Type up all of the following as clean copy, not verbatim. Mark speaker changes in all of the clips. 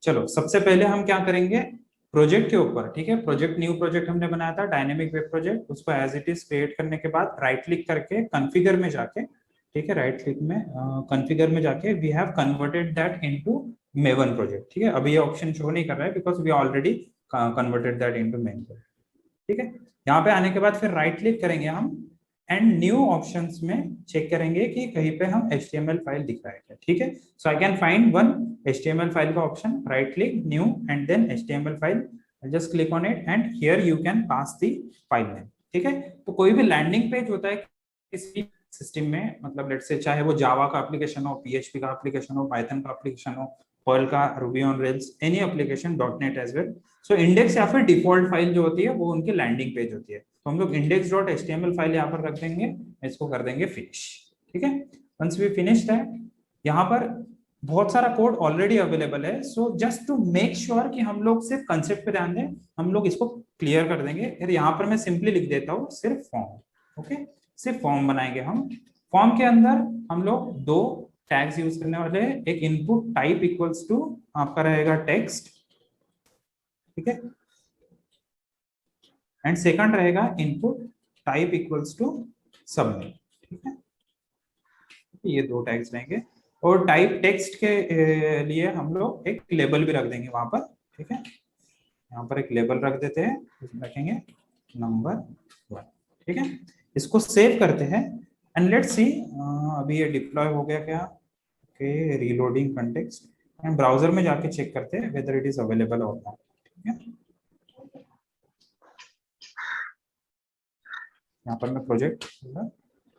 Speaker 1: चलो सबसे पहले हम क्या करेंगे, प्रोजेक्ट के ऊपर, ठीक है, प्रोजेक्ट न्यू प्रोजेक्ट हमने बनाया था डायनेमिक वेब प्रोजेक्ट, उसको एज इट इज क्रिएट करने के बाद राइट क्लिक करके कॉन्फ़िगर में जाके, ठीक है, राइट क्लिक में कॉन्फ़िगर में जाके we have converted that into Maven project. ठीक है, अभी ये ऑप्शन शो नहीं कर रहा है because we already converted that into main project. ठीक है, यहाँ पे आने के बाद फिर राइट क्लिक करेंगे हम एंड न्यू ऑप्शंस में चेक करेंगे कि कहीं पे हम HTML फाइल दिख रहा है क्या। ठीक है, so I can find one HTML file का option, right click new and then HTML file, just click on it and here you can pass the file name. ठीक है, तो कोई भी लैंडिंग पेज होता है किसी सिस्टम में, मतलब लेट्स से चाहे वो जावा का एप्लीकेशन हो, PHP का एप्लीकेशन हो, पाइथन का एप्लीकेशन हो, पर्ल का, Ruby on Rails, any application, .NET as well, so index या फिर डिफॉल्ट फाइल जो होती है वो उनकी लैंडिंग पेज होती है। तो हम लोग index.html फाइल यहाँ पर रख देंगे, इसको कर देंगे फिनिश। ठीक है, वंस वी फिनिश दैट, यहाँ पर बहुत सारा कोड ऑलरेडी अवेलेबल है, so just to make sure कि हम लोग सिर्फ कंसेप्ट पे ध्यान दें, हम लोग इसको क्लियर कर देंगे। फिर यहाँ पर मैं सिंपली लिख देता हूँ सिर्फ फॉर्म। ओके, सिर्फ फॉर्म बनाएंगे हम। फॉर्म के अंदर हम लोग दो टैग्स यूज करने वाले हैं, एक इनपुट टाइप इक्वल्स टू आपका रहेगा टेक्स्ट, ठीक है, एंड सेकंड रहेगा input type equals to submit. ठीक है, ये दो टैग्स रहेंगे, और टाइप टेक्स्ट के लिए हम लोग एक लेबल भी रख देंगे वहां पर। ठीक है, यहाँ पर एक लेबल रख देते हैं, इसमें रखेंगे नंबर 1। ठीक है, इसको सेव करते हैं एंड लेट्स सी अभी ये डिप्लॉय हो गया क्या। Okay, reloading context, and browser में जाके चेक करते हैं वेदर इट इज अवेलेबल और नॉट। ठीक है, यहाँ पर मैं project,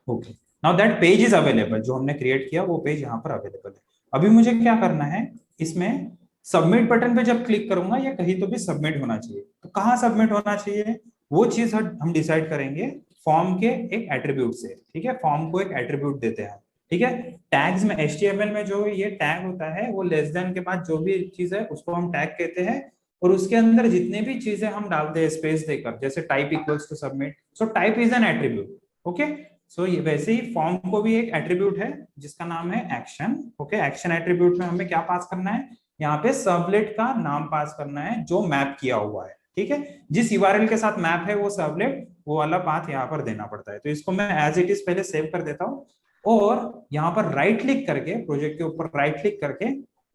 Speaker 1: okay, now that page is available, जो हमने क्रिएट किया वो पेज यहाँ पर अवेलेबल है। अभी मुझे क्या करना है, इसमें सबमिट बटन पे जब क्लिक करूंगा या कहीं तो भी सबमिट होना चाहिए, तो कहाँ सबमिट होना चाहिए वो चीज हम डिसाइड करेंगे फॉर्म के एक एट्रीब्यूट से। ठीक है, फॉर्म को एक एट्रीब्यूट देते हैं। ठीक है, टैग्स में HTML में जो ये टैग होता है वो लेस देन के बाद जो भी चीज है उसको हम टैग कहते हैं, और उसके अंदर जितने भी चीजें हम डालते हैं स्पेस देकर, जैसे type equals to submit, so type is an attribute. Okay, so ये वैसे ही फॉर्म को भी एक एट्रीब्यूट है जिसका नाम है एक्शन। ओके, एक्शन एट्रीब्यूट में हमें क्या पास करना है, यहाँ पे सर्वलेट का नाम पास करना है जो मैप किया हुआ है। ठीक है, जिस URL के साथ मैप है वो सर्वलेट, वो वाला पाथ यहाँ पर देना पड़ता है। तो इसको मैं एज इट इज पहले सेव कर देता हूँ, और यहाँ पर राइट क्लिक करके प्रोजेक्ट के ऊपर राइट क्लिक करके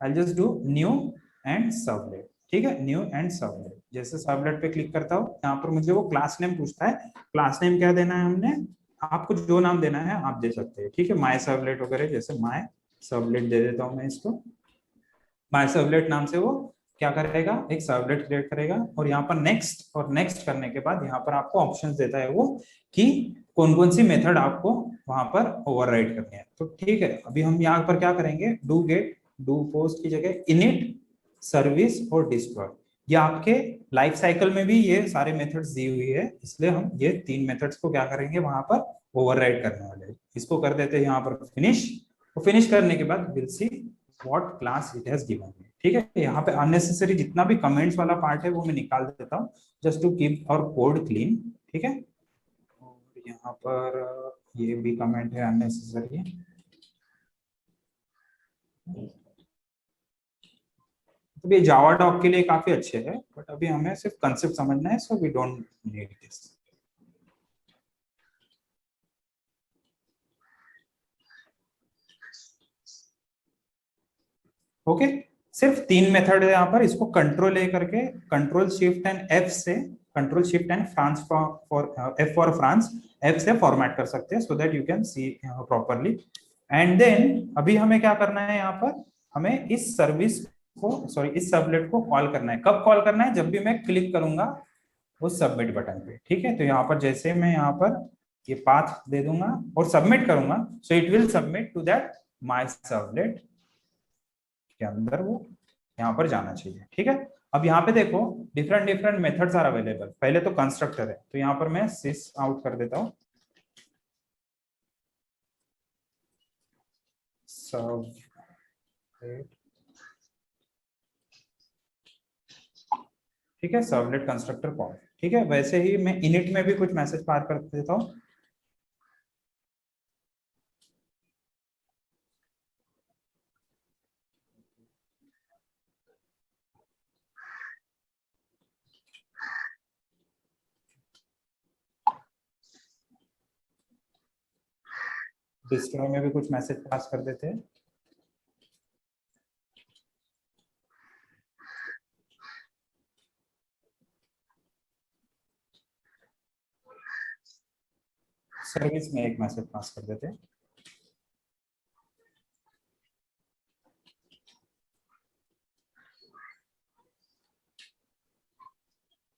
Speaker 1: I just do new and servlet. ठीक है, न्यू एंड सर्वलेट, जैसे सर्वलेट पे क्लिक करता हूँ यहाँ पर मुझे वो क्लास नेम पूछता है, क्लास नेम क्या देना है हमने, आपको जो नाम देना है आप दे सकते हैं। ठीक है, माय सर्वलेट वगैरह, जैसे माय सर्वलेट दे देता हूं मैं इसको। माय सर्वलेट नाम से वो क्या करेगा, एक सर्वलेट क्रिएट करेगा, और यहाँ पर नेक्स्ट, और नेक्स्ट करने के बाद यहाँ पर आपको ऑप्शंस देता है वो कि कौन कौन सी मेथड आपको वहां पर ओवरराइड करनी है। तो ठीक है, अभी हम यहाँ पर क्या करेंगे, डू गेट, डू पोस्ट की जगह इनिट, सर्विस और डिस्ट्रॉय। ये आपके लाइफ साइकिल में भी ये सारे मेथड्स दी हुई है, इसलिए हम ये तीन मेथड्स को क्या करेंगे वहां पर ओवरराइड करने वाले हैं। इसको कर देते हैं यहाँ पर फिनिश, तो फिनिश करने के बाद will see what class it has given me. ठीक है, यहाँ पे अननेसेसरी जितना भी कमेंट्स वाला पार्ट है वो मैं निकाल देता हूँ, just to keep our code clean. ठीक है, और यहाँ पर ये भी कमेंट है अननेसेसरी। तो ये जावा डॉक के लिए काफी अच्छे है, बट अभी हमें सिर्फ कंसेप्ट समझना है, so we don't need this. Okay, सिर्फ तीन मेथड है यहाँ पर, इसको कंट्रोल ए करके, कंट्रोल शिफ्ट एंड एफ से, control shift and France for F for France, F से फॉर्मेट कर सकते हैं so that you can see properly. And then अभी हमें क्या करना है, यहाँ पर हमें इस सर्विस को, सॉरी इस सबलेट को कॉल करना है। कब कॉल करना है, जब भी मैं क्लिक करूंगा उस सबमिट बटन पे। ठीक है, तो यहाँ पर जैसे मैं यहाँ पर ये पाथ दे दूंगा और सबमिट करूंगा, so it will submit to that my servlet के अंदर, वो यहाँ पर जाना चाहिए। ठीक है, अब यहाँ पे देखो different different methods are available. पहले तो कंस्ट्रक्टर है, तो यहाँ पर मैं सिस आउट कर देता हूँ, ठीक है, सर्वलेट कंस्ट्रक्टर कॉल। ठीक है, वैसे ही मैं इनिट में भी कुछ मैसेज पार कर देता हूँ। डिस्ट्रॉय में भी कुछ मैसेज पास कर देते हैं। सर्विस में एक मैसेज पास कर देते हैं।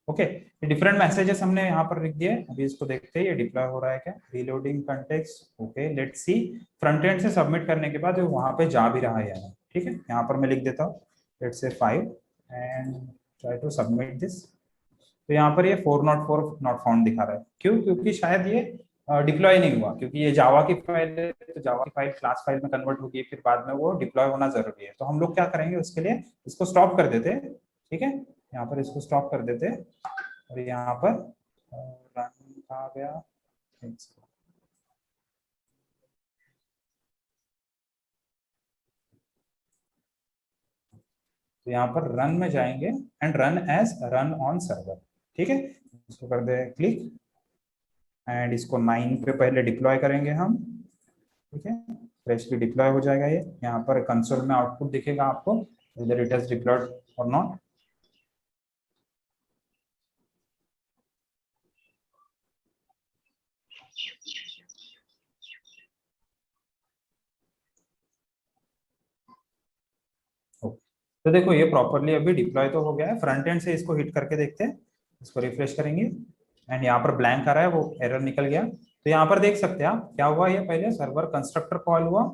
Speaker 1: ओके, डिफरेंट मैसेजेस हमने यहाँ पर लिख दिए। अभी इसको देखते हैं ये डिप्लॉय हो रहा है क्या। Reloading context, okay let's see. Front end से सबमिट करने के बाद वहां पे जा भी रहा है या नहीं। ठीक है, यहाँ पर मैं लिख देता हूँ let's say 5 and try to submit this. तो यहाँ पर ये 404 नॉट फाउंड दिखा रहा है। क्यों? क्योंकि शायद ये डिप्लॉय नहीं हुआ, क्योंकि ये जावा की फाइल है, तो जावा की फाइल क्लास फाइल में कन्वर्ट होगी, फिर बाद में वो डिप्लॉय होना जरूरी है। तो हम लोग क्या करेंगे उसके लिए, इसको स्टॉप कर देते हैं। ठीक है, यहाँ पर इसको स्टॉप कर देते हैं और यहाँ पर रन आ गया। तो यहाँ पर रन में जाएंगे and run as run on server. ठीक है, इसको कर दे क्लिक एंड इसको 9 पे पहले डिप्लॉय करेंगे हम। ठीक है, फ्रेशली डिप्लॉय हो जाएगा ये। यहाँ पर कंसोल में आउटपुट दिखेगा आपको, इधर इट हैज डिप्लॉयड और नॉट। तो देखो ये प्रॉपरली अभी डिप्लॉय तो हो गया है। फ्रंट एंड से इसको हिट करके देखते हैं, इसको रिफ्रेश करेंगे एंड यहाँ पर ब्लैंक आ रहा है, वो एरर निकल गया। तो यहाँ पर देख सकते हैं आप क्या हुआ, ये पहले सर्वर कंस्ट्रक्टर कॉल हुआ,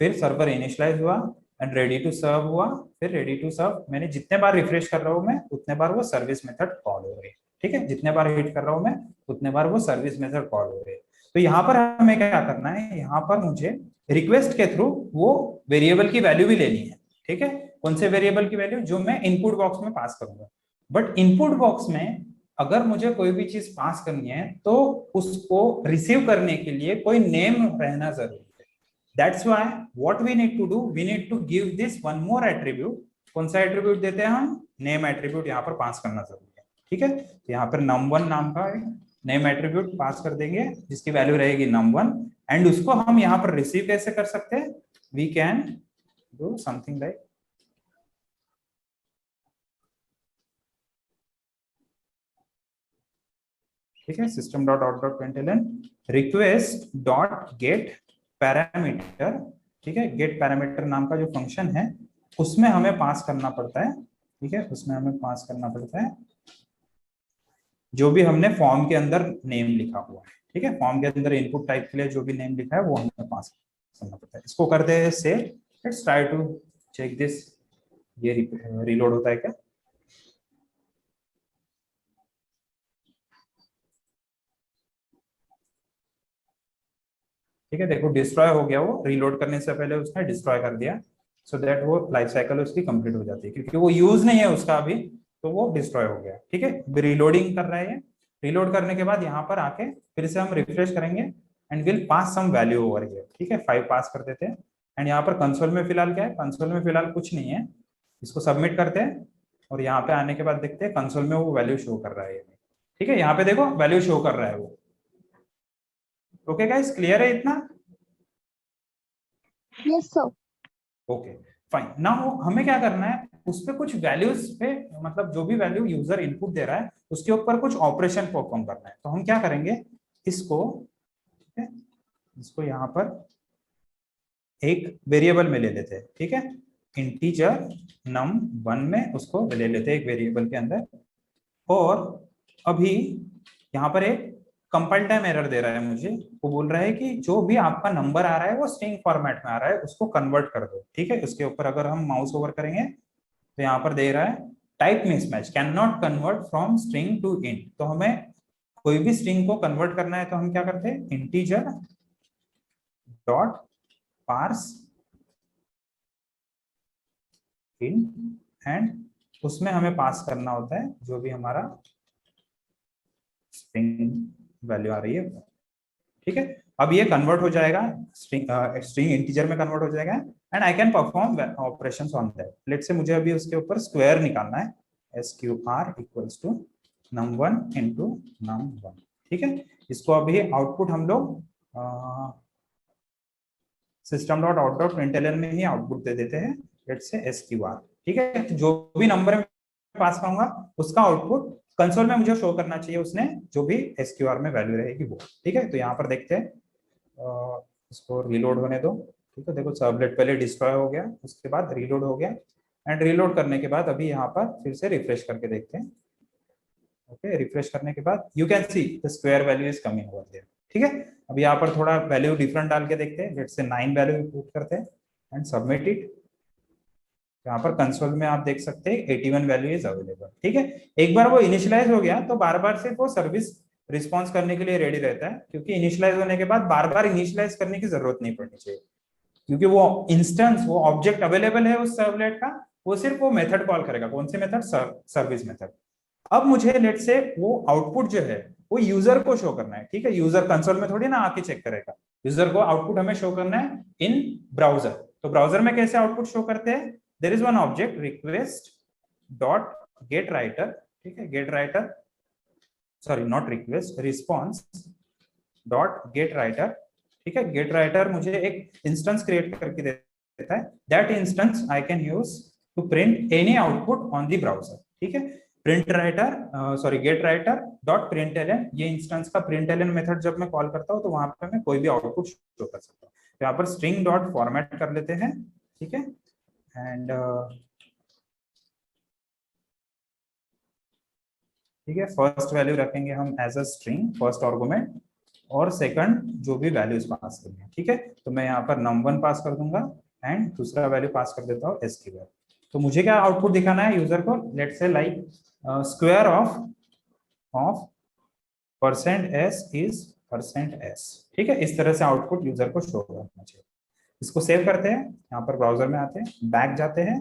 Speaker 1: फिर सर्वर इनिशियलाइज हुआ एंड रेडी टू सर्व हुआ, फिर रेडी टू सर्व। मैंने जितने बार रिफ्रेश कर रहा हूँ मैं उतने बार वो सर्विस मेथड कॉल हो रही है। ठीक है, जितने बार हिट कर रहा हूँ मैं उतने बार वो सर्विस मेथड कॉल हो रही है। तो यहाँ पर हमें क्या करना है, यहाँ पर मुझे रिक्वेस्ट के थ्रू वो वेरिएबल की वैल्यू भी लेनी है। ठीक है, कौन से वेरिएबल की वैल्यू, जो मैं इनपुट बॉक्स में पास करूंगा। बट इनपुट बॉक्स में अगर मुझे कोई भी चीज पास करनी है तो उसको रिसीव करने के लिए कोई नेम रहना जरूरी है। That's why what we need to do, we need to give this one more attribute. कौन सा एट्रीब्यूट देते हैं हम, नेम एट्रीब्यूट यहाँ पर पास करना जरूरी है। ठीक है, तो यहाँ पर num1 नाम का नेम एट्रीब्यूट पास कर देंगे जिसकी वैल्यू रहेगी num1 एंड उसको हम यहाँ पर रिसीव कैसे कर सकते हैं, we can do something like, ठीक है, system dot out dot println request dot get parameter. ठीक है, गेट पैरामीटर नाम का जो फंक्शन है उसमें हमें पास करना पड़ता है। ठीक है, उसमें हमें पास करना पड़ता है जो भी हमने फॉर्म के अंदर नेम लिखा हुआ है। ठीक है, फॉर्म के अंदर इनपुट टाइप के लिए जो भी नेम लिखा है वो हमें पास करना पड़ता है। इसको करते हैं save. Let's try to check this, ये रिलोड होता है क्या। ठीक है, देखो डिस्ट्रॉय हो गया, वो रीलोड करने से पहले उसने डिस्ट्रॉय कर दिया, सो दैट वो लाइफ साइकिल उसकी कंप्लीट हो जाती है। क्योंकि वो यूज नहीं है उसका अभी, तो वो डिस्ट्रॉय हो गया। ठीक है, रीलोडिंग कर रहा है। रीलोड करने के बाद यहाँ पर आके फिर से हम रिफ्रेश करेंगे and will pass some value over here. ठीक है, 5 पास कर देते हैं एंड यहाँ पर कंसोल में फिलहाल क्या है, कंसोल में फिलहाल कुछ नहीं है। इसको सबमिट करते हैं और यहाँ पे आने के बाद देखते हैं कंसोल में वो वैल्यू शो कर रहा है। ठीक है, यहाँ पे देखो वैल्यू शो कर रहा है वो। ओके गाइस, क्लियर है इतना?
Speaker 2: Yes sir.
Speaker 1: Okay fine. Now हमें क्या करना है, उस पे कुछ वैल्यूज पे, मतलब जो भी वैल्यू यूजर इनपुट दे रहा है उसके ऊपर कुछ ऑपरेशन परफॉर्म करना है। तो हम क्या करेंगे, इसको, ठीक है, इसको यहाँ पर एक वेरिएबल में ले लेते हैं। ठीक है, इंटीजर num1 में उसको ले लेते हैं एक वेरिएबल के अंदर। और अभी यहाँ पर एक कंपाइल टाइम एरर दे रहा है मुझे। वो बोल रहा है कि जो भी आपका नंबर आ रहा है वो स्ट्रिंग फॉर्मेट में आ रहा है, उसको कन्वर्ट कर दो। ठीक है, उसके ऊपर अगर हम माउस ओवर करेंगे तो यहाँ पर दे रहा है type mismatch, can not convert from string to int. तो हमें कोई भी स्ट्रिंग को कन्वर्ट करना है तो हम क्या करते हैं, integer dot parse int and उसमें हमें पास करना होता है जो भी हमारा स्ट्रिंग वैल्यू आ रही है। ठीक है, अब ये कन्वर्ट हो जाएगा, स्ट्रिंग इंटीजर में कन्वर्ट हो जाएगा and I can perform operations on that. Let say मुझे अभी उसके ऊपर स्क्वायर निकालना है, SQR equals to num1 into num1। ठीक है, इसको अभी आउटपुट हम लोग system dot out dot println में ही आउटपुट दे देते हैं, लेट्स से SQR। ठीक है, तो जो भी नंबर में पास करूंगा उसका आउटपुट कंसोल में मुझे शो करना चाहिए, उसने जो भी SQR में वैल्यू रहेगी वो। ठीक है, तो यहाँ पर देखते हैं, इसको रीलोड होने दो। ठीक है, देखो सर्वलेट पहले डिस्ट्रॉय हो गया, उसके बाद रीलोड हो गया, एंड रीलोड करने के बाद अभी यहाँ पर फिर से रिफ्रेश करके देखते हैं। ओके, रिफ्रेश करने के बाद you can see the square value is coming over there. ठीक है, अब यहाँ पर थोड़ा वैल्यू डिफरेंट डाल के देखते हैं, लेट्स से 9 वैल्यू इनपुट करते हैं एंड सबमिट इट। यहाँ पर कंसोल में आप देख सकते हैं 81 वैल्यू इज अवेलेबल। ठीक है, एक बार वो इनिशियलाइज हो गया तो बार बार सिर्फ वो सर्विस रिस्पॉन्स करने के लिए रेडी रहता है, क्योंकि इनिशियलाइज होने के बाद बार बार इनिशियलाइज करने की जरूरत नहीं पड़नी चाहिए, क्योंकि वो इंस्टेंस, वो ऑब्जेक्ट अवेलेबल है उस सर्वलेट का, वो सिर्फ वो मेथड कॉल करेगा। कौन से मेथड? Service method. अब मुझे लेट से वो आउटपुट जो है वो यूजर को शो करना है। ठीक है, यूजर कंसोल में थोड़ी ना आके चेक करेगा, यूजर को आउटपुट हमें शो करना है इन ब्राउजर। तो ब्राउजर में कैसे आउटपुट शो करते हैं? There is one object request dot get writer. ठीक है, get writer, sorry not request, response dot get writer. ठीक है, गेट राइटर मुझे एक इंस्टेंस क्रिएट करके देता है, that instance I can use to print any output on the browser. ठीक है, print writer, sorry get writer dot println, ये इंस्टेंस का प्रिंटलन मेथड जब मैं कॉल करता हूँ तो वहां पे मैं कोई भी आउटपुट शो कर सकता हूँ। तो यहाँ पर स्ट्रिंग डॉट फॉर्मेट कर लेते हैं। ठीक है, एंड ठीक है, फर्स्ट वैल्यू रखेंगे हम as a string, first argument, और सेकंड जो भी वैल्यूज पास करनी है। ठीक है, तो मैं यहाँ पर num1 पास कर दूंगा एंड दूसरा वैल्यू पास कर देता हूँ SQR। तो मुझे क्या आउटपुट दिखाना है यूजर को? Let's say like square of %s is %s। ठीक है, इस तरह से आउटपुट यूजर को शो करना चाहिए। इसको सेव करते हैं, यहाँ पर ब्राउजर में आते हैं, बैक जाते हैं,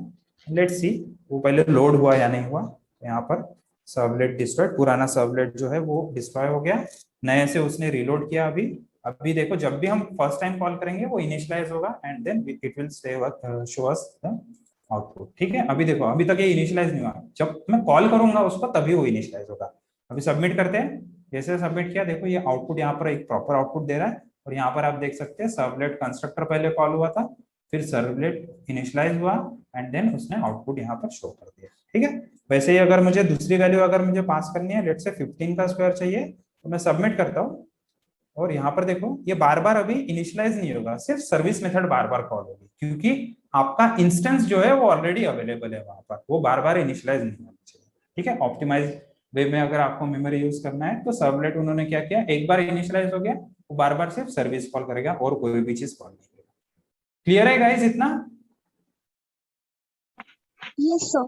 Speaker 1: लेट्स सी वो पहले लोड हुआ या नहीं हुआ। यहाँ पर सर्वलेट डिस्ट्रॉयड, पुराना सर्वलेट जो है वो डिस्ट्रॉय हो गया, नए से उसने रीलोड किया। अभी अभी देखो, जब भी हम फर्स्ट टाइम कॉल करेंगे वो इनिशियलाइज होगा and then it will show us the output. ठीक है, अभी देखो अभी तक ये इनिशियलाइज नहीं हुआ, जब मैं कॉल करूंगा उसको तभी वो इनिशियलाइज होगा। अभी सबमिट करते हैं, जैसे सबमिट किया देखो ये आउटपुट यहाँ पर एक प्रॉपर आउटपुट दे रहा है, और यहाँ पर आप देख सकते हैं सर्वलेट कंस्ट्रक्टर पहले कॉल हुआ था, फिर सर्वलेट इनिशियलाइज हुआ एंड देन उसने आउटपुट यहाँ पर शो कर दिया। ठीक है, वैसे ही अगर मुझे दूसरी वैल्यू अगर मुझे पास करनी है, लेट से 15 का स्क्वायर चाहिए, तो मैं सबमिट करता हूँ, और यहाँ पर देखो ये बार बार अभी इनिशियलाइज नहीं होगा, सिर्फ सर्विस मेथड बार बार कॉल होगी, क्योंकि आपका इंस्टेंस जो है वो ऑलरेडी अवेलेबल है वहां पर, वो बार बार इनिशियलाइज नहीं होना चाहिए। ठीक है, ऑप्टिमाइज वे में अगर आपको मेमोरी यूज करना है तो सर्वलेट उन्होंने क्या किया, एक बार इनिशियलाइज हो गया वो बार बार सिर्फ सर्विस कॉल करेगा और कोई भी चीज कॉल नहीं करेगा। क्लियर है गाइस इतना?
Speaker 2: Yes sir.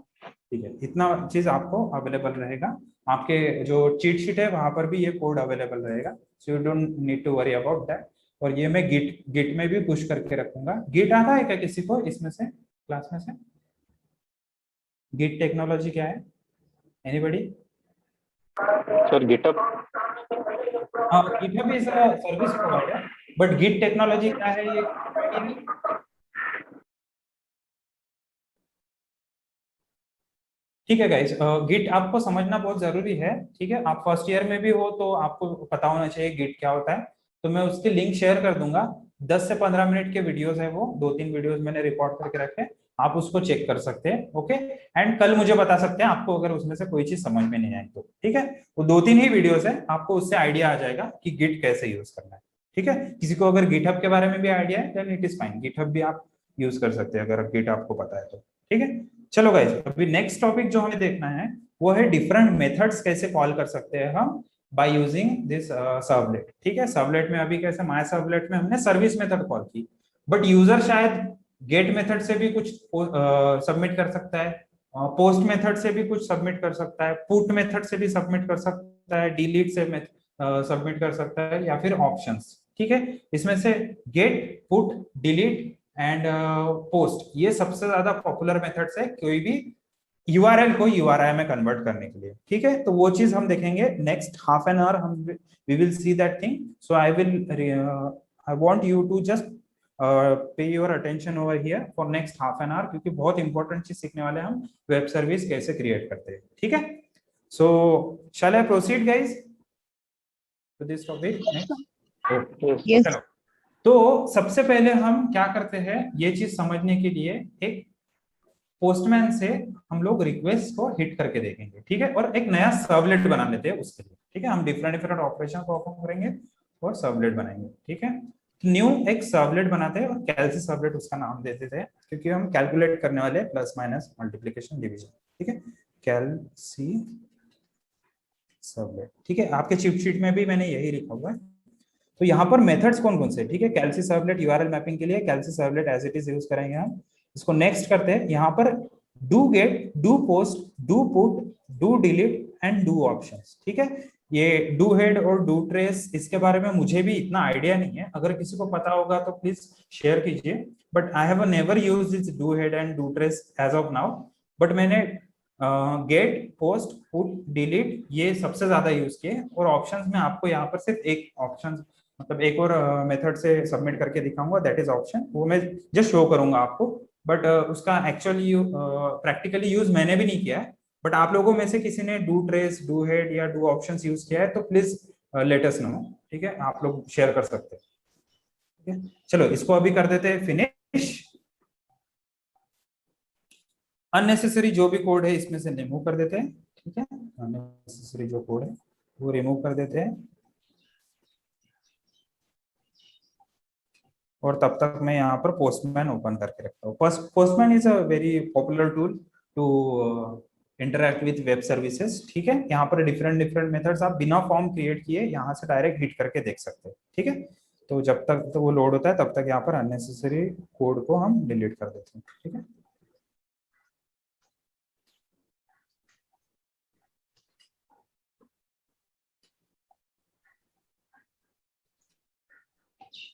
Speaker 1: ठीक है, इतना चीज आपको अवेलेबल रहेगा, आपके जो चीट शीट है वहां पर भी ये कोड अवेलेबल रहेगा, so you don't need to worry about that. और ये मैं गिट में भी पुश करके रखूंगा। गिट आता है क्या किसी को इसमें से, क्लास में से? गिट टेक्नोलॉजी क्या है, एनीबॉडी?
Speaker 3: Sir GitHub.
Speaker 1: हाँ, GitHub is a service provider, but git technology क्या है ये आइडिया नहीं? ठीक है गाइस, गिट आपको समझना बहुत जरूरी है। ठीक है, आप फर्स्ट ईयर में भी हो तो आपको पता होना चाहिए गिट क्या होता है। तो मैं उसकी लिंक शेयर कर दूंगा, 10 से 15 मिनट के वीडियोस है वो, 2-3 वीडियोस मैंने रिकॉर्ड करके रखे, आप उसको चेक कर सकते हैं। ओके, एंड कल मुझे बता सकते हैं आपको अगर उसमें से कोई चीज समझ में नहीं आई तो। ठीक है, वो 2-3 ही वीडियोस है, आपको उससे आइडिया आ जाएगा कि गिट कैसे यूज करना है। ठीक है, किसी को अगर गिटहब के बारे में भी आइडिया है then it is fine, GitHub भी आप यूज कर सकते हैं अगर गिट आपको पता है तो। ठीक है, चलो गाइस, अभी नेक्स्ट टॉपिक जो हमें देखना है वो है डिफरेंट मेथड्स कैसे कॉल कर सकते हैं हम बाय यूजिंग दिस सर्वलेट। ठीक है, सर्वलेट में अभी कैसे माय सर्वलेट में हमने सर्विस मेथड कॉल की, बट यूजर शायद गेट मेथड से भी कुछ सबमिट कर सकता है, पोस्ट मेथड से भी कुछ सबमिट कर सकता है, पुट मेथड से भी सबमिट कर सकता है, डिलीट से सबमिट कर सकता है, या फिर ऑप्शंस। ठीक है, इसमें से get, put, delete and post ये सबसे ज्यादा पॉपुलर मेथड्स है कोई भी यूआरएल को यूआरआई में कन्वर्ट करने के लिए। ठीक है, तो वो चीज हम देखेंगे नेक्स्ट हाफ एन आवर, हम we will see that thing. So I want you to just pay your attention over here for next half an hour, क्योंकि बहुत इंपॉर्टेंट चीज सीखने वाले हम वेब सर्विस कैसे क्रिएट करते हैं। ठीक है, so shall I proceed guys to this topic next?
Speaker 2: Yes.
Speaker 1: चलो तो सबसे पहले हम क्या करते हैं, ये चीज समझने के लिए एक पोस्टमैन से हम लोग रिक्वेस्ट को हिट करके देखेंगे, ठीक है, और एक नया सर्वलेट बना लेते हैं उसके लिए, ठीक है। हम डिफरेंट डिफरेंट ऑपरेशन को परफॉर्म करेंगे और सर्वलेट बनाएंगे, ठीक है। न्यू एक सर्वलेट बनाते हैं और कैलसी सर्वलेट उसका नाम दे देते हैं, क्योंकि हम कैलकुलेट करने वाले हैं प्लस माइनस मल्टीप्लीकेशन डिवीजन, ठीक है। कैलसी सर्वलेट, ठीक है। आपके चिट शीट में भी मैंने यही लिखा हुआ है। तो यहाँ पर मेथड्स कौन कौन से, ठीक है, कैलसी सर्वलेट यूआरएल मैपिंग के लिए कैलसी servlet as it is use करेंगे हम। इसको नेक्स्ट करते हैं। यहाँ पर do get, do post, do put, do delete and do options, ठीक है। ये डू हेड और डू ट्रेस, इसके बारे में मुझे भी इतना आइडिया नहीं है, अगर किसी को पता होगा तो प्लीज शेयर कीजिए। But I have never used this do head and do trace as of now. But मैंने गेट, पोस्ट, पुट, डिलीट ये सबसे ज्यादा यूज किए, और ऑप्शंस में आपको यहाँ पर सिर्फ एक ऑप्शन, मतलब एक और मेथड से सबमिट करके दिखाऊंगा, दैट इज ऑप्शन, वो मैं जस्ट शो करूंगा आपको। बट उसका एक्चुअली प्रैक्टिकली यूज मैंने भी नहीं किया है। बट आप लोगों में से किसी ने डू ट्रेस, डू हेड या डू ऑप्शंस यूज किया है तो प्लीज लेट अस नो, ठीक है, आप लोग शेयर कर सकते हैं, ठीक है। चलो इसको अभी कर देते हैं फिनिश। अननेसेसरी जो भी कोड है इसमें से रिमूव कर देते हैं, ठीक है। अननेसेसरी जो कोड है वो रिमूव कर देते हैं। और तब तक मैं यहाँ पर पोस्टमैन ओपन करके रखता हूँ। Postman is a very popular tool to interact with web services, ठीक है। यहाँ पर डिफरेंट डिफरेंट मेथड्स आप बिना फॉर्म क्रिएट किए यहाँ से डायरेक्ट हिट करके देख सकते हैं, ठीक है। तो जब तक तो वो लोड होता है तब तक यहाँ पर अननेसेसरी कोड को हम डिलीट कर देते हैं, ठीक है।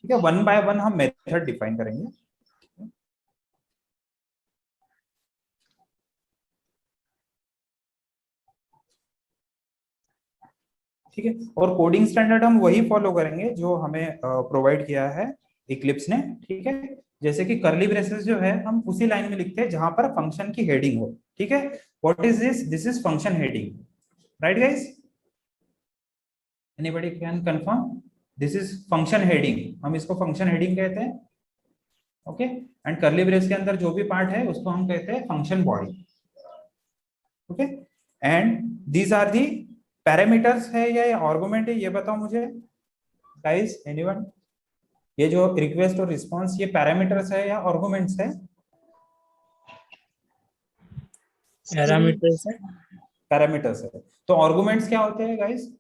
Speaker 1: ठीक है, वन बाय वन हम मेथड डिफाइन करेंगे। ठीक है, और कोडिंग स्टैंडर्ड हम वही फॉलो करेंगे जो हमें प्रोवाइड किया है इक्लिप्स ने, ठीक है। जैसे कि करली ब्रेसेस जो है हम उसी लाइन में लिखते हैं जहां पर फंक्शन की हेडिंग हो, ठीक है। What is this, this is function heading, right guys, anybody can confirm, this is function heading, हम इसको फंक्शन हेडिंग कहते हैं, ओके। एंड करली ब्रेस के अंदर जो भी पार्ट है उसको हम कहते हैं function body, okay. And these are the parameters है या आर्गुमेंट है, ये बताओ मुझे गाइस, एनीवन। ये जो रिक्वेस्ट और रिस्पांस ये पैरामीटर्स है या आर्गुमेंट्स है?
Speaker 2: पैरामीटर्स है।
Speaker 1: पैरामीटर्स है। तो आर्गुमेंट्स क्या होते हैं गाइस?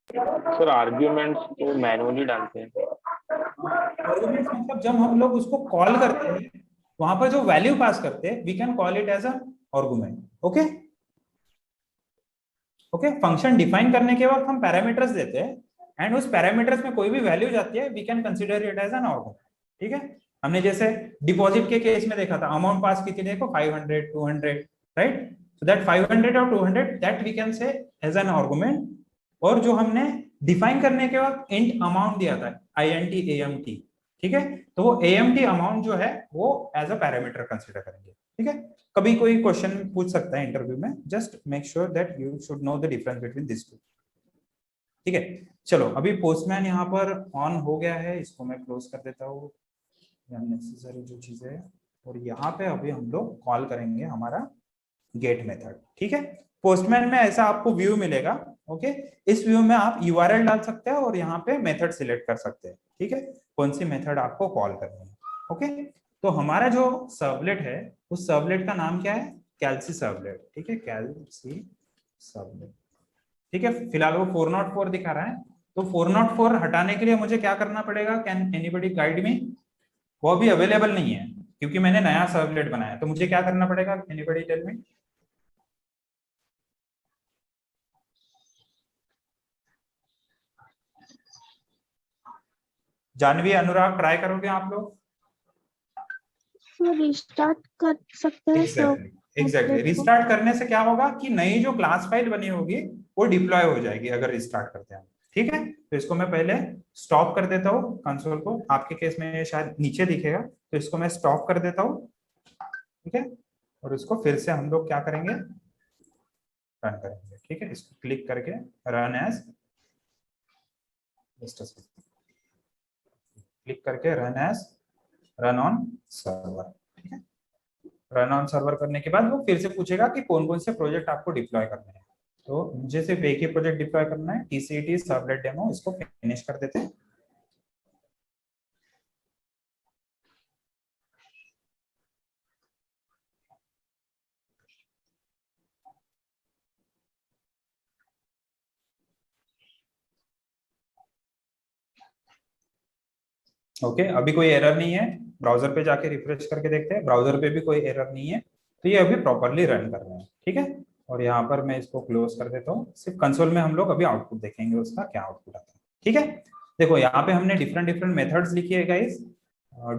Speaker 3: सर आर्ग्यूमेंट्स तो मैनुअली डालते हैं।
Speaker 1: आर्गुमेंट्स मतलब जब हम लोग उसको कॉल करते हैं, वहां पर जो वैल्यू पास करते हैं we can call it as a argument, okay. Okay, function define करने के वक्त हम पैरामीटर्स देते हैं एंड उस पैरामीटर्स में कोई भी वैल्यू जाती है we can consider it as an argument, ठीक है। हमने जैसे डिपॉजिट के केस में देखा था, अमाउंट पास की थी देखो 500 200, राइट। सो दैट 500 और 200 that we can say as an argument. और जो हमने डिफाइन करने के वक्त इंट अमाउंट दिया था, INT AMT, ठीक है, तो वो AMT अमाउंट जो है वो एज अ पैरामीटर कंसीडर करेंगे, ठीक है। कभी कोई क्वेश्चन पूछ सकता है इंटरव्यू में, just make sure that you should know the difference between this two, ठीक है। चलो अभी पोस्टमैन यहाँ पर ऑन हो गया है, इसको मैं क्लोज कर देता हूँ, अननेसेसरी जो चीजें है। और यहाँ पे अभी हम लोग कॉल करेंगे हमारा गेट मेथड, ठीक है। पोस्टमैन में ऐसा आपको व्यू मिलेगा, ओके। इस व्यू में आप URL डाल सकते हैं और यहाँ पे मेथड सिलेक्ट कर सकते हैं, ठीक है, कौन सी मेथड आपको कॉल करनी है, ओके। तो हमारा जो सर्वलेट है उस सर्वलेट का नाम क्या है? कैलसी सर्वलेट, ठीक है, कैलसी सर्वलेट, ठीक है। फिलहाल वो 404 दिखा रहा है, तो 404 हटाने के लिए मुझे क्या करना पड़ेगा? Can anybody guide me? वो अभी अवेलेबल नहीं है क्योंकि मैंने नया सर्वलेट बनाया, तो मुझे क्या करना पड़ेगा? Anybody tell me. Janvi, Anurag, try करोगे आप लोग?
Speaker 2: रिस्टार्ट कर सकते हैं सब।
Speaker 1: एग्जैक्टली रिस्टार्ट करने से क्या होगा कि नई जो क्लास फाइल बनी होगी वो डिप्लॉय हो जाएगी अगर रिस्टार्ट करते हैं, ठीक है। तो इसको मैं पहले स्टॉप कर देता हूँ कंसोल को, आपके केस में ये शायद नीचे दिखेगा, तो इसको मैं स्टॉप कर देता हूँ, ठीक है। और इसको फिर से हम लोग क्या करेंगे? रन करेंगे, ठीक है। इसको क्लिक करके रन एज, जस्ट क्लिक करके रन ऑन सर्वर। ठीक है, रन ऑन सर्वर करने के बाद वो फिर से पूछेगा कि कौन कौन से प्रोजेक्ट आपको डिप्लॉय करने हैं। तो मुझे सिर्फ एक ही प्रोजेक्ट डिप्लॉय करना है, TCET सर्वलेट डेमो। इसको फिनिश कर देते हैं। ओके, अभी कोई एरर नहीं है। ब्राउजर पे जाके रिफ्रेश करके देखते हैं, ब्राउजर पे भी कोई एरर नहीं है। तो ये अभी प्रॉपरली रन कर रहे हैं। ठीक है, और यहाँ पर मैं इसको क्लोज कर देता हूँ। सिर्फ कंसोल में हम लोग अभी आउटपुट देखेंगे, उसका क्या आउटपुट आता है। ठीक है, देखो यहाँ पे हमने डिफरेंट डिफरेंट मेथड्स लिखी है guys,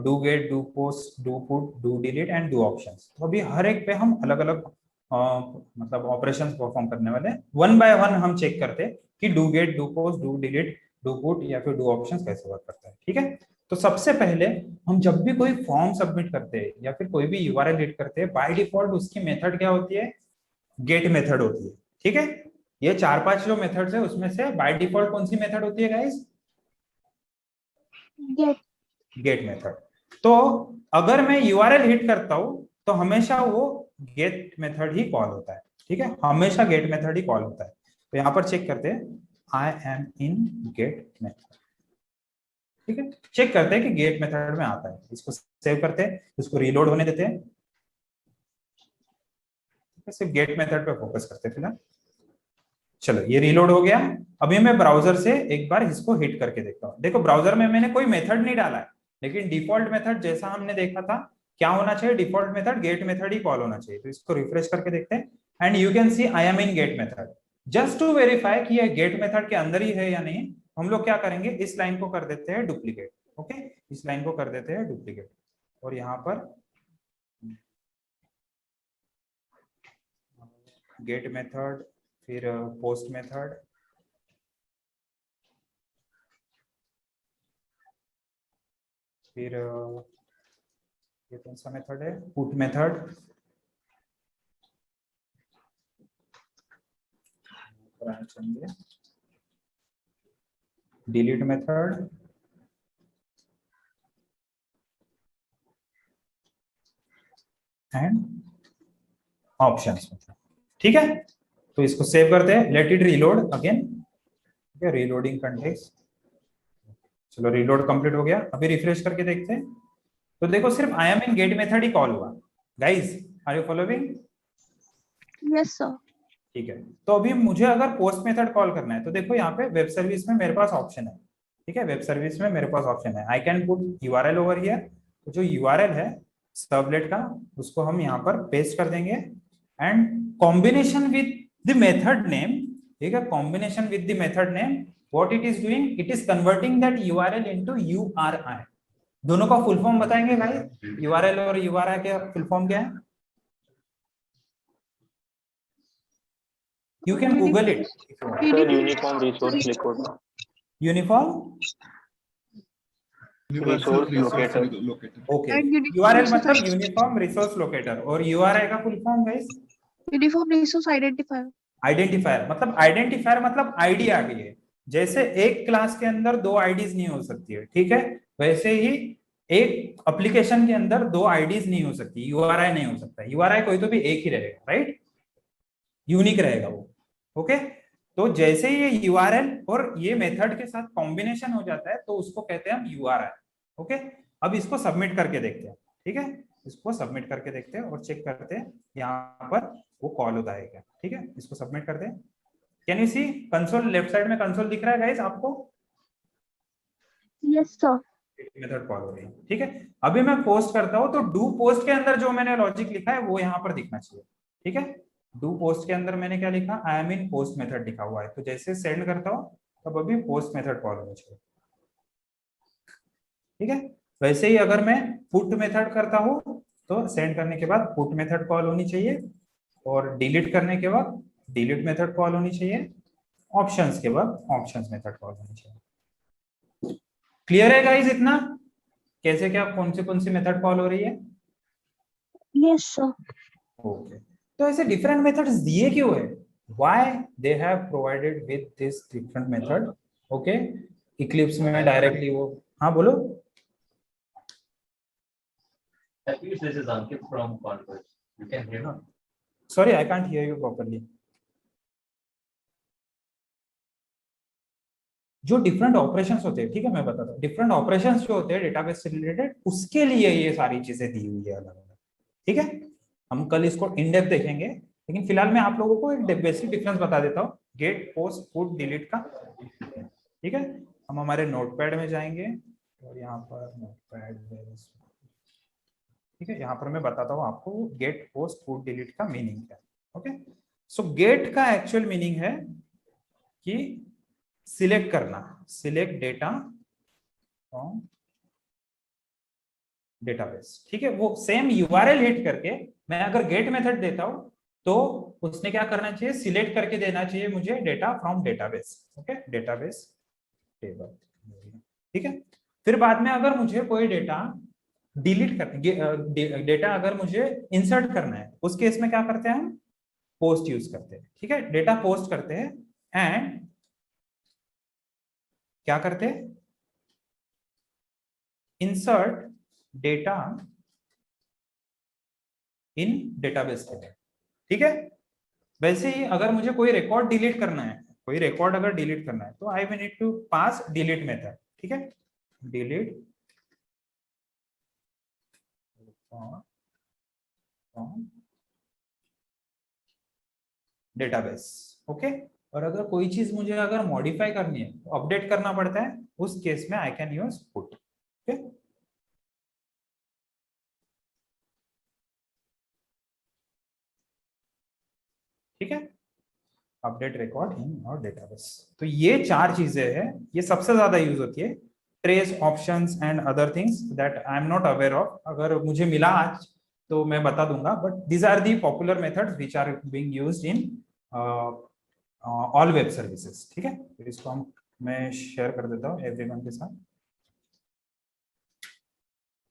Speaker 1: do get, do post, do put, do delete and do options. तो अभी हर एक पे हम अलग अलग मतलब ऑपरेशंस परफॉर्म करने वाले हैं। वन बाय वन हम चेक करते हैं कि do get, do post, do delete, do put या फिर डू ऑप्शंस कैसे वर्क करता है। ठीक है, तो सबसे पहले हम जब भी कोई फॉर्म सबमिट करते हैं या फिर कोई भी यूआरएल एडिट करते हैं, बाय डिफॉल्ट उसकी मेथड क्या होती है? गेट मेथड होती है। ठीक है, ये 4-5 जो मेथड्स है उसमें से बाय डिफॉल्ट कौन सी मेथड होती है गाइस? Get method. तो अगर मैं यूआरएल हिट करता हूं तो हमेशा वो गेट मेथड ही कॉल होता है। ठीक है, हमेशा गेट मेथड ही कॉल होता है। तो यहां पर चेक करते हैं, आई एम इन गेट मेथड। ठीक है, चेक करते हैं कि गेट मेथड में आता है। इसको सेव करते हैं, इसको रीलोड होने देते हैं। सिर्फ गेट मेथड पे फोकस करते हैं फिलहाल। चलो, ये रीलोड हो गया। अभी मैं ब्राउजर से एक बार इसको हिट करके देखता हूँ। देखो, ब्राउजर में मैंने कोई मेथड नहीं डाला है, लेकिन डिफॉल्ट मेथड जैसा हमने देखा था क्या होना चाहिए? डिफॉल्ट मेथड गेट मेथड ही कॉल होना चाहिए। तो इसको रिफ्रेश करके देखते हैं and you can see I am in get method. Just to verify कि ये गेट मेथड के अंदर ही है या नहीं, हम लोग क्या करेंगे, इस लाइन को कर देते हैं डुप्लीकेट। ओके, इस लाइन को कर देते हैं डुप्लीकेट और यहाँ पर गेट मेथड, फिर पोस्ट मेथड, फिर ये कौन सा मेथड है? Put method, delete method and options method. ठीक है, तो इसको सेव करते हैं, लेट इट रीलोड अगेन। ठीक है, रीलोडिंग कंटेक्स्ट। चलो, रीलोड कंप्लीट हो गया। अभी रिफ्रेश करके देखते हैं। तो देखो, सिर्फ I am in get method ही कॉल हुआ। Guys, are you following?
Speaker 2: Yes sir.
Speaker 1: ठीक है, तो अभी मुझे अगर पोस्ट मेथड कॉल करना है तो देखो यहाँ पे वेब सर्विस में मेरे पास ऑप्शन है। ठीक है, वेब सर्विस में मेरे पास ऑप्शन है, I can put URL over here. तो जो यूआरएल है सर्वलेट का, उसको हम यहाँ पर पेस्ट कर देंगे and combination with the method name. ठीक है, combination with the method name, what it is doing, it is converting that URL into URI. दोनों का फुल फॉर्म बताएंगे भाई, यूआरएल और यूआरआई का फुल फॉर्म क्या है? You can Google it.
Speaker 3: Sir uniform resource लिखोगे,
Speaker 1: Uniform.
Speaker 3: Resource locator.
Speaker 1: Okay. URL मतलब यूनिफॉर्म रिसोर्स लोकेटर और URI का full form guys?
Speaker 2: Uniform resource identifier.
Speaker 1: Identifier मतलब आइडेंटिफायर मतलब आईडी आ गई है। जैसे एक क्लास के अंदर 2 आईडीज नहीं हो सकती है, ठीक है, वैसे ही एक एप्लीकेशन के अंदर 2 आईडीज नहीं हो सकती, यूआरआई नहीं हो सकता। यूआरआई कोई तो भी एक ही रहेगा, राइट, यूनिक रहेगा वो। ओके, तो जैसे ही ये यूआरएल और ये मेथड के साथ कॉम्बिनेशन हो जाता है तो उसको कहते हैं हम यूआरआई। ओके, अब इसको सबमिट करके देखते हैं। ठीक है, इसको सबमिट करके देखते हैं और चेक करते हैं यहाँ पर वो कॉल होता है क्या। ठीक है, इसको सबमिट करते हैं। Can you see console? Left side में कंसोल दिख रहा है गाइस आपको?
Speaker 2: Yes sir.
Speaker 1: मेथड कॉल हो रही है। ठीक है, अभी मैं पोस्ट करता हूं तो डू पोस्ट के अंदर जो मैंने लॉजिक लिखा है वो यहाँ पर दिखना चाहिए। ठीक है, डू पोस्ट के अंदर मैंने क्या लिखा? आई एम इन पोस्ट मेथड लिखा हुआ है। तो जैसे सेंड करता हूं तब अभी पोस्ट मेथड कॉल होनी चाहिए। ठीक है, वैसे ही अगर मैं पुट मेथड करता हूं तो सेंड करने के बाद पुट मेथड कॉल होनी चाहिए और डिलीट करने के बाद डिलीट मेथड कॉल होनी चाहिए, ऑप्शंस के बाद ऑप्शंस मेथड कॉल होनी चाहिए। क्लियर है गाइस इतना? कैसे क्या कौन सी मेथड कॉल हो रही है?
Speaker 2: Yes sir.
Speaker 1: ओके, तो ऐसे डिफरेंट मेथड्स दिए क्यों है? Why they have provided with this different method? Okay, Eclipse में डायरेक्टली वो, हाँ बोलो।
Speaker 4: Actually, this is Ankit from Converge. You can hear me?
Speaker 1: Sorry I can't hear you properly. जो डिफरेंट ऑपरेशंस होते हैं, ठीक है मैं बताता हूँ, डिफरेंट ऑपरेशंस जो होते हैं डेटाबेस से रिलेटेड, उसके लिए ये सारी चीजें दी हुई है अलग अलग, ठीक है। हम कल इसको इन डेप्थ देखेंगे, लेकिन फिलहाल मैं आप लोगों को एक बेसिक डिफरेंस बता देता हूँ गेट पोस्ट पुट डिलीट का, ठीक है। हम हमारे नोटपैड में जाएंगे और यहाँ पर नोटपैड, ठीक है, यहाँ पर मैं बताता हूँ आपको गेट पोस्ट पुट डिलीट का मीनिंग क्या है। ओके, सो गेट का एक्चुअल मीनिंग है कि सिलेक्ट करना, सिलेक्ट डेटा फ्रॉम डेटाबेस, ठीक है। वो सेम यूआरएल हिट करके मैं अगर गेट मेथड देता हूं तो उसने क्या करना चाहिए, सिलेक्ट करके देना चाहिए मुझे data from database, okay, database table, ठीक है। फिर बाद में अगर मुझे कोई डेटा डिलीट कर, डेटा अगर मुझे इंसर्ट करना है, उस केस में क्या करते हैं हम, पोस्ट यूज करते हैं, ठीक है। डेटा पोस्ट करते हैं एंड क्या करते हैं, इंसर्ट डेटा इन डेटाबेस टेबल, ठीक है। वैसे ही अगर मुझे कोई रिकॉर्ड डिलीट करना है, कोई रिकॉर्ड अगर डिलीट करना है तो I will need to pass delete method, ठीक है, डिलीट डेटाबेस, ओके। और अगर कोई चीज मुझे अगर मॉडिफाई करनी है, अपडेट करना पड़ता है, उस केस में आई कैन यूज पुट, ओके। ठीक है, अपडेट रिकॉर्ड इन और डेटाबेस। तो ये चार चीजें हैं, ये सबसे ज्यादा यूज होती है। Trace, options and other things that I am not aware of, अगर मुझे मिला आज तो मैं बता दूंगा, but these are the popular methods which are being used in all web services, ठीक है। तो इसको मैं शेयर कर देता हूँ एवरीवन के साथ,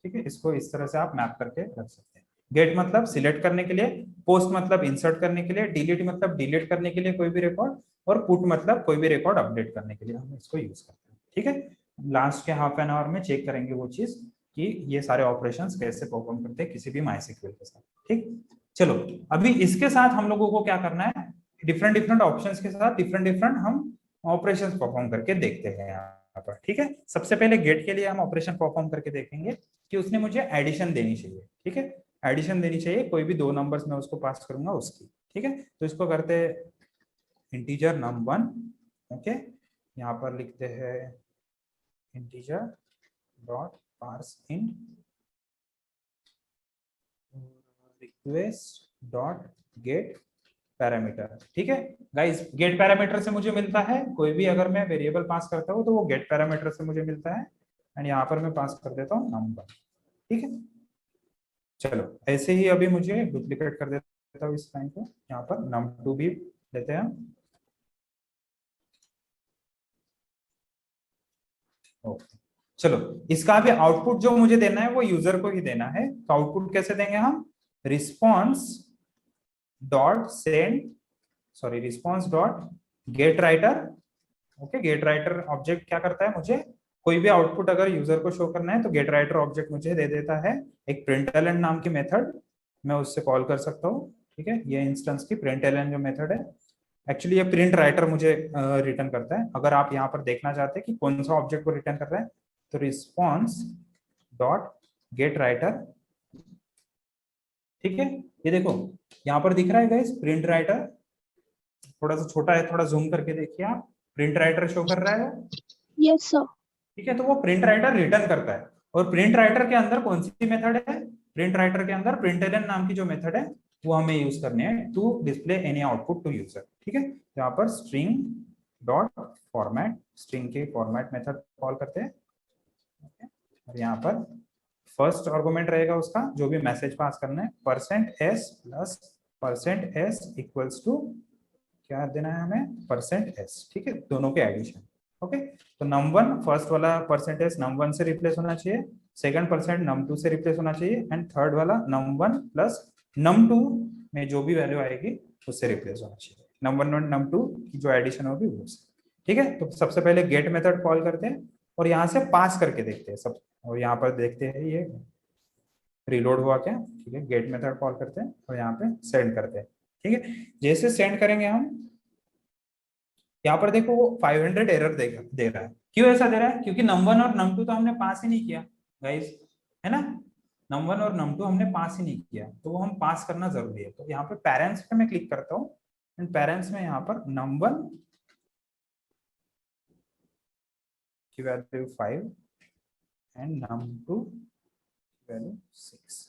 Speaker 1: ठीक है। इसको इस तरह से आप मैप करके रख सकते हैं। गेट मतलब सिलेक्ट करने के लिए, पोस्ट मतलब इंसर्ट करने के लिए, डिलीट मतलब डिलीट करने के लिए कोई भी रिकॉर्ड, और पुट मतलब कोई भी रिकॉर्ड अपडेट करने के लिए हम इसको यूज करते हैं, ठीक है। लास्ट के हाफ एन आवर में चेक करेंगे वो चीज कि ये सारे ऑपरेशंस कैसे परफॉर्म करते हैं किसी भी माइस्क्यूएल के साथ, ठीक। चलो अभी इसके साथ हम लोगों को क्या करना है, डिफरेंट डिफरेंट ऑप्शंस के साथ डिफरेंट डिफरेंट हम ऑपरेशंस परफॉर्म करके देखते हैं यहाँ पर, ठीक है। सबसे पहले गेट के लिए हम ऑपरेशन परफॉर्म करके देखेंगे कि उसने मुझे एडिशन देनी चाहिए, ठीक है, एडिशन देनी चाहिए, कोई भी दो नंबर्स में उसको पास करूंगा उसकी, ठीक है। तो इसको करते इंटीजर num1, ओके, यहाँ पर लिखते हैं integer dot parse int request dot get parameter, ठीक है गाइस। गेट पैरामीटर से मुझे मिलता है, कोई भी अगर मैं वेरिएबल पास करता हूँ तो वो गेट पैरामीटर से मुझे मिलता है, एंड यहाँ पर मैं पास कर देता हूँ नंबर, ठीक है। चलो ऐसे ही अभी मुझे डुप्लीकेट कर देता हूँ इस लाइन को, यहाँ पर num2 भी लेते हैं। ओके, चलो इसका भी आउटपुट जो मुझे देना है वो यूजर को ही देना है, तो आउटपुट कैसे देंगे हम, response dot send, sorry response dot get writer, okay. Gate writer object क्या करता है, मुझे कोई भी आउटपुट अगर यूजर को शो करना है तो गेट राइटर ऑब्जेक्ट मुझे दे देता है एक println नाम की मेथड, मैं उससे कॉल कर सकता हूँ, ठीक है। ये इंस्टेंस की println जो मेथड है, एक्चुअली ये प्रिंट राइटर मुझे रिटर्न करता है। अगर आप यहाँ पर देखना चाहते हैं कि कौन सा ऑब्जेक्ट को रिटर्न कर रहा है, तो रिस्पॉन्स डॉट गेट राइटर, ठीक है। ये देखो यहाँ पर दिख रहा है गाइस प्रिंट राइटर, थोड़ा सा छोटा है, थोड़ा जूम करके देखिए आप, प्रिंट राइटर शो कर रहा है,
Speaker 2: Yes, sir.
Speaker 1: ठीक है। तो वो प्रिंट राइटर रिटर्न करता है, और प्रिंट राइटर के अंदर कौन सी मेथड है, प्रिंट राइटर के अंदर println नाम की जो मेथड है वो हमें यूज करनी है to display any output to user, ठीक है। यहाँ पर स्ट्रिंग डॉट फॉर्मेट, स्ट्रिंग के फॉर्मेट मेथड कॉल करते हैं, और यहाँ पर फर्स्ट आर्गुमेंट रहेगा उसका जो भी मैसेज पास करना है, %s plus %s equals to क्या देना है हमें, %s, ठीक है, दोनों के एडिशन, ओके। तो num1 फर्स्ट वाला %s num1 से रिप्लेस होना चाहिए, सेकंड % num2 से रिप्लेस होना चाहिए, एंड थर्ड वाला num1 प्लस num2 में जो भी वैल्यू आएगी उससे रिप्लेस होना चाहिए, num1 और num2 की जो एडिशन होगी वो से, ठीक है, तो सबसे पहले गेट मेथड कॉल करते हैं और यहाँ से पास करके देखते हैं सब, और यहाँ पर देखते हैं ये रिलोड हुआ क्या। ठीक है, गेट मेथड कॉल करते हैं और यहाँ पे सेंड करते हैं। ठीक है, जैसे सेंड करेंगे हम, यहाँ पर देखो वो 500 एरर दे रहा है। क्यों ऐसा दे रहा है? क्योंकि num1 और num2 तो हमने पास ही नहीं किया गाइस, है ना। num1 और num2 हमने पास ही नहीं किया, तो वो हम पास करना जरूरी है। तो यहाँ पे पेरेंट्स पे मैं क्लिक करता हूँ एंड पेरेंट्स में यहाँ पर num1 की वैल्यू 5 एंड num2 की वैल्यू 6।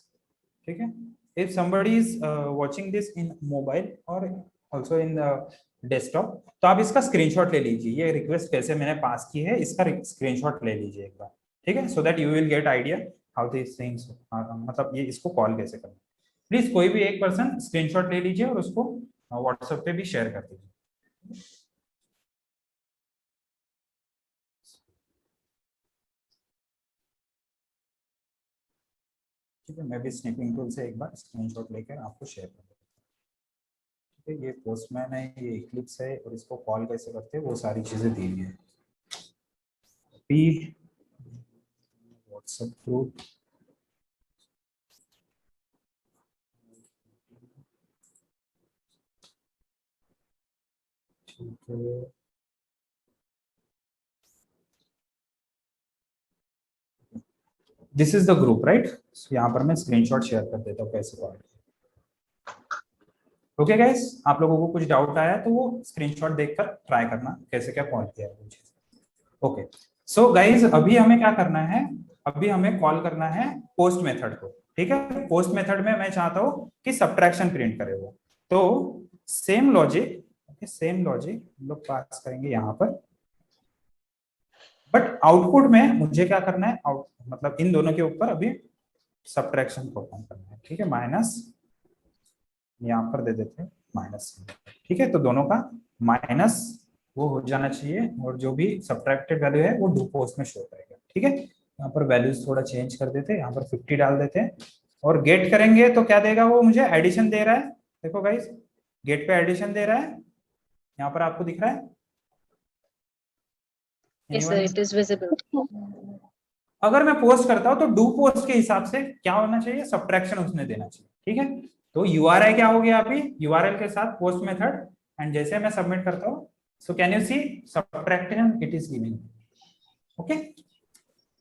Speaker 1: ठीक है, if somebody is watching this in mobile or also in the desktop, तो आप इसका स्क्रीनशॉट ले लीजिए। ये रिक्वेस्ट कैसे मैंने पास की है इसका स्क्रीनशॉट ले लीजिए एक बार। ठीक है, सो that you will get idea how this things, मतलब ये इसको कॉल कैसे करना। प्लीज कोई भी एक पर्सन स्क्रीनशॉट ले लीजिए और उसको व्हाट्सएप पे भी शेयर कर दीजिए। ठीक है, मैं भी स्निपिंग टूल से एक बार स्क्रीनशॉट लेकर आपको शेयर कर दूंगा। ठीक है, ये पोस्टमैन है, ये इक्लिप्स है, और इसको कॉल कैसे करते हैं वो सारी चीजें दी हुई है। व्हाट्सएप ग्रुप, ठीक है, this is the group right. यहाँ पर मैं स्क्रीनशॉट शेयर कर देता हूँ कैसे कॉल। ओके गाइस, आप लोगों को कुछ डाउट आया तो वो स्क्रीनशॉट देखकर ट्राई करना कैसे क्या कॉल किया है। ओके, सो गाइस अभी हमें क्या करना है, अभी हमें कॉल करना है पोस्ट मेथड को। ठीक है, पोस्ट मेथड में मैं चाहता हूँ कि सब्ट्रैक्शन प्रिंट करे वो, तो सेम लॉजिक हम लोग पास करेंगे यहाँ पर, बट आउटपुट में मुझे क्या करना है, मतलब इन दोनों के ऊपर अभी सब्ट्रैक्शन परफॉर्म करना है। ठीक है, माइनस यहाँ पर दे देते हैं माइनस। ठीक है, तो दोनों का माइनस वो हो जाना चाहिए, और जो भी सब्ट्रैक्टेड वैल्यू है वो डू पोस्ट में शो करेगा। ठीक है, यहाँ पर वैल्यूज थोड़ा चेंज कर देते हैं, यहाँ पर 50 डाल देते हैं और गेट करेंगे तो क्या देगा वो, मुझे एडिशन दे रहा है। देखो गाइस, गेट पे एडिशन दे रहा है, यहाँ पर आपको दिख रहा है।
Speaker 5: Yes, sir, it is visible.
Speaker 1: अगर मैं पोस्ट करता हूं तो डू पोस्ट के हिसाब से क्या होना चाहिए, सब्ट्रैक्शन उसने देना चाहिए। ठीक है, तो यूआरआई क्या हो गया अभी, यूआरएल के साथ पोस्ट मेथड, एंड जैसे मैं सबमिट करता हूं, so can you see subtraction it is giving. Okay,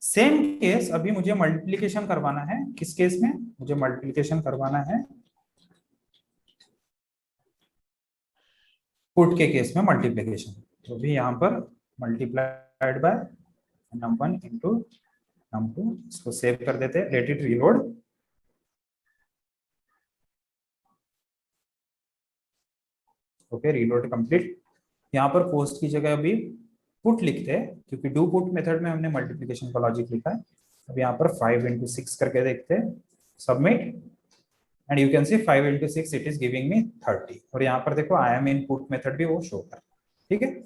Speaker 1: same case अभी मुझे मल्टीप्लिकेशन करवाना है। किस केस में मुझे मल्टीप्लिकेशन करवाना है, पुट के केस में मल्टीप्लिकेशन। तो भी यहाँ पर multiplied by num1 into num2, इसको सेव कर देते हैं, let it reload. Okay, reload complete. यहाँ पर पोस्ट की जगह अभी पुट लिखते हैं, क्योंकि डू पुट मेथड में हमने मल्टीप्लिकेशन का लॉजिक लिखा है। अब यहाँ पर 5 इंटू 6 करके देखते हैं, submit, and you can C 5 into 6 it is giving me 30। और यहाँ पर देखो आई एम इन पुट मेथड भी वो शो कर। ठीक है,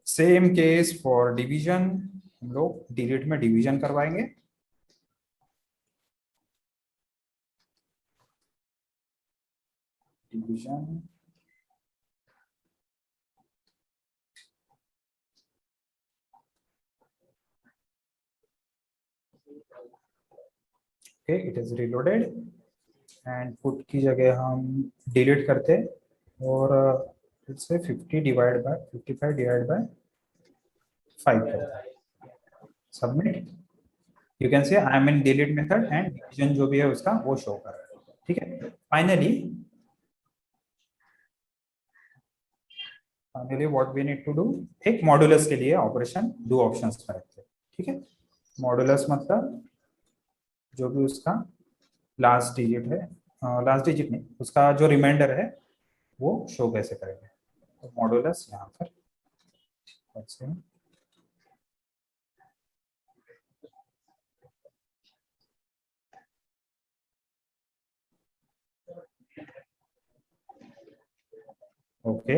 Speaker 1: सेम केस फॉर डिवीजन, हम लोग डिलीट में डिवीजन करवाएंगे। Division, okay, it is reloaded, and put की जगह हम डिलीट करते और इससे 50 डिवाइड बाय 55 डिवाइड बाय 5 करते हैं, submit. You can say I am in delete method and division जो भी है उसका वो शो कर रहा है। ठीक है, finally what we need to do, एक मॉडुलस के लिए ऑपरेशन डू ऑप्शंस में रखते हैं। ठीक है, मॉडुलस मतलब जो भी उसका लास्ट डिजिट है, लास्ट डिजिट नहीं, उसका जो रिमाइंडर है वो शो कैसे करेंगे। तो मॉडुलस यहाँ पर ऐसे, ओके,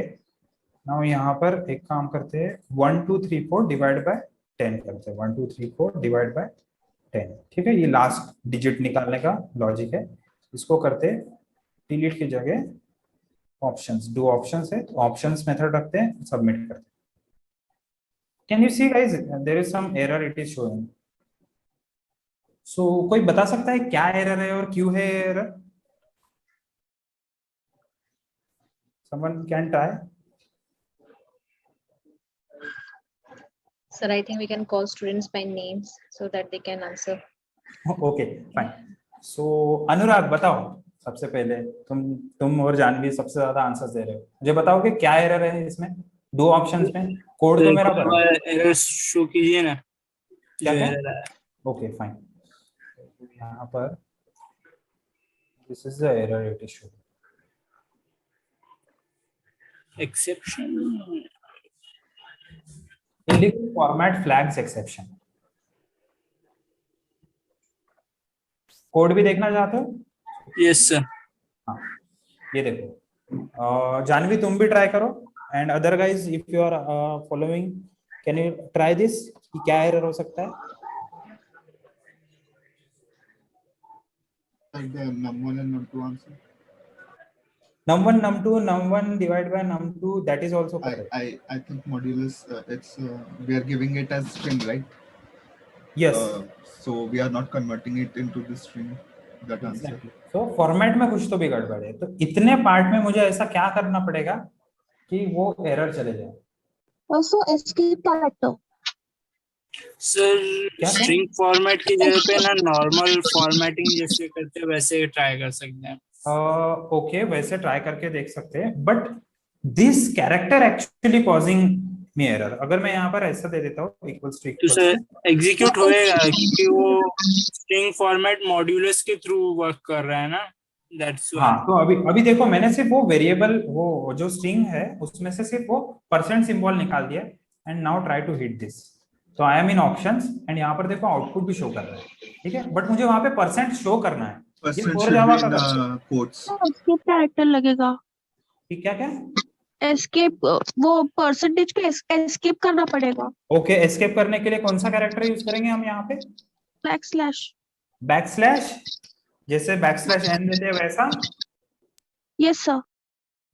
Speaker 1: नाउ यहाँ पर एक काम करते हैं, 1 2 3 4 डिवाइड बाय 10 करते हैं, 1 2 3 4 डिवाइड बाय 10। ठीक है, ये लास्ट डिजिट निकालने का लॉजिक है। इसको करते हैं डिलीट की जगह ऑप्शंस, डू ऑप्शंस है तो ऑप्शंस मेथड रखते हैं, सबमिट करते हैं। Can you see guys, there is some error it is showing. So कोई बता सकता है क्या एरर है और क्यों है error? Someone can try.
Speaker 5: Sir, I think we can call students by names so that they can answer.
Speaker 1: Okay, fine. So अनुराग बताओ, सबसे पहले तुम और जानवी सबसे ज्यादा आंसर दे रहे हो, मुझे बताओ कि क्या एरर है इसमें, दो ऑप्शंस में, कोड तो मेरा बना है।
Speaker 6: एरर शो कीजिए ना,
Speaker 1: क्या
Speaker 6: जो
Speaker 1: क्या?
Speaker 6: error है।
Speaker 1: ओके फाइन, यहाँ पर this is the error it is show.
Speaker 6: Exception
Speaker 1: illegal format flags exception। कोड भी देखना चाहते हो?
Speaker 6: Yes sir.
Speaker 1: हाँ, ये देखो, जानवी तुम भी ट्राई करो, and other guys if you are following can you try this, कि क्या एरर हो सकता है?
Speaker 7: Like the num1 and num2 answer.
Speaker 1: num1 num2 num1 divided by num2, that is also correct.
Speaker 7: I think modulus, it's we are giving it as string, right?
Speaker 1: Yes.
Speaker 7: So we are not converting it into the string. That answer.
Speaker 1: तो format में कुछ तो भी गड़बड़ है, तो इतने part में मुझे ऐसा क्या करना पड़ेगा कि वो एरर चले जाए?
Speaker 2: Also escape character.
Speaker 6: सर
Speaker 1: क्या?
Speaker 6: स्ट्रिंग फॉर्मेट की जगह पे ना नॉर्मल फॉर्मेटिंग जैसे करते हैं वैसे ट्राई कर सकते हैं।
Speaker 1: ओके, वैसे ट्राई करके देख सकते हैं, but this character actually causing me error. अगर मैं यहाँ पर ऐसा दे देता हूँ इक्वल्स टू
Speaker 6: तो सर एग्जीक्यूट होएगा क्योंकि वो स्ट्रिंग फॉर्मेट मॉड्यूलस के थ्रू वर्क कर रहा है ना, दैट्स
Speaker 1: हाँ, तो अभी देखो, मैंने सिर्फ वो वेरिएबल, वो जो स्ट्रिंग है उसमें से सिर्फ वो परसेंट सिंबल निकाल दिया, and now try to hit this. तो I am in options, and यहाँ पर देखो आउटपुट भी शो कर रहा है, ठीक है, बट मुझे वहां पे परसेंट शो करना है।
Speaker 7: Percent
Speaker 1: core
Speaker 7: should
Speaker 1: Java
Speaker 7: be
Speaker 1: का
Speaker 7: in
Speaker 1: concept।
Speaker 7: quotes.
Speaker 2: Escape character लगेगा।
Speaker 1: कि क्या क्या?
Speaker 2: Escape वो percentage को escape करना पड़ेगा।
Speaker 1: ओके, एस्केप करने के लिए कौन सा कैरेक्टर यूज करेंगे हम यहाँ पे?
Speaker 2: Backslash.
Speaker 1: बैकस्लैश, जैसे बैकस्लैश एन देते हैं वैसा?
Speaker 2: Yes sir.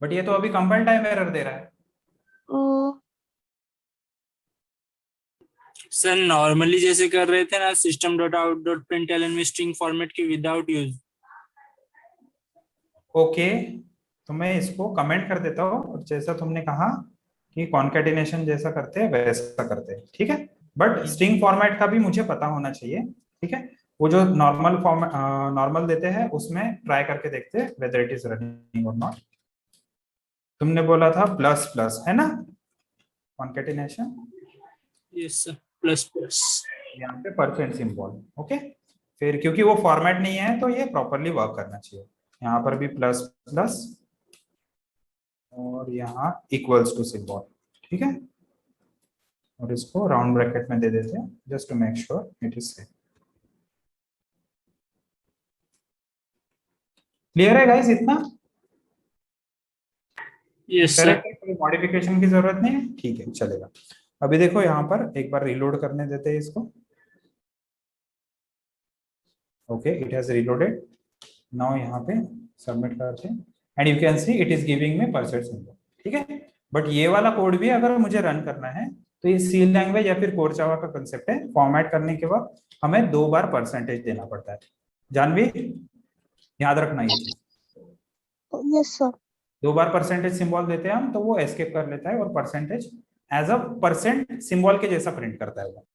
Speaker 1: बट ये तो अभी कंपाइल टाइम एरर दे रहा है।
Speaker 6: सर नॉर्मली जैसे कर रहे थे ना system.out.println में स्ट्रिंग फॉर्मेट के विदाउट यूज।
Speaker 1: ओके, तो मैं इसको कमेंट कर देता हूँ, और जैसा तुमने कहा कि कॉन्केटिनेशन जैसा करते हैं वैसा करते हैं, ठीक है, बट स्ट्रिंग फॉर्मेट का भी मुझे पता होना चाहिए, ठीक है। वो जो नॉर्मल फॉर्मेट नॉर्मल देते हैं उसमें ट्राई करके देखते हैं वेदर इट इज रनिंग और नॉट। तुमने बोला था प्लस प्लस है ना, concatenation?
Speaker 6: Yes sir, plus plus
Speaker 1: यहाँ पे परसेंट सिंबल। ओके, फिर क्योंकि वो फॉर्मेट नहीं है तो ये प्रॉपरली वर्क करना चाहिए। यहाँ पर भी प्लस प्लस, और यहाँ इक्वल्स टू सिंबल, ठीक है, और इसको राउंड ब्रैकेट में दे देते हैं just to make sure it is safe. Clear है गाइस इतना?
Speaker 6: Yes sir.
Speaker 1: कोई मॉडिफिकेशन की जरूरत नहीं है, ठीक है, चलेगा। अभी देखो यहाँ पर एक बार रीलोड करने देते हैं इसको। Okay, it has reloaded. Now यहाँ पे सबमिट करते हैं, and you can see it is giving me percent symbol, ठीक है। बट ये वाला कोड भी अगर मुझे रन करना है तो ये सी लैंग्वेज या फिर कोर जावा का कंसेप्ट है, फॉर्मेट करने के बाद हमें 2 बार परसेंटेज देना पड़ता है। जानवी, याद रखना ये चीज।
Speaker 2: Yes sir.
Speaker 1: 2 बार परसेंटेज सिंबल देते हैं हम, तो वो एस्केप कर लेता है और percentage as a percent symbol के जैसा प्रिंट करता है वो।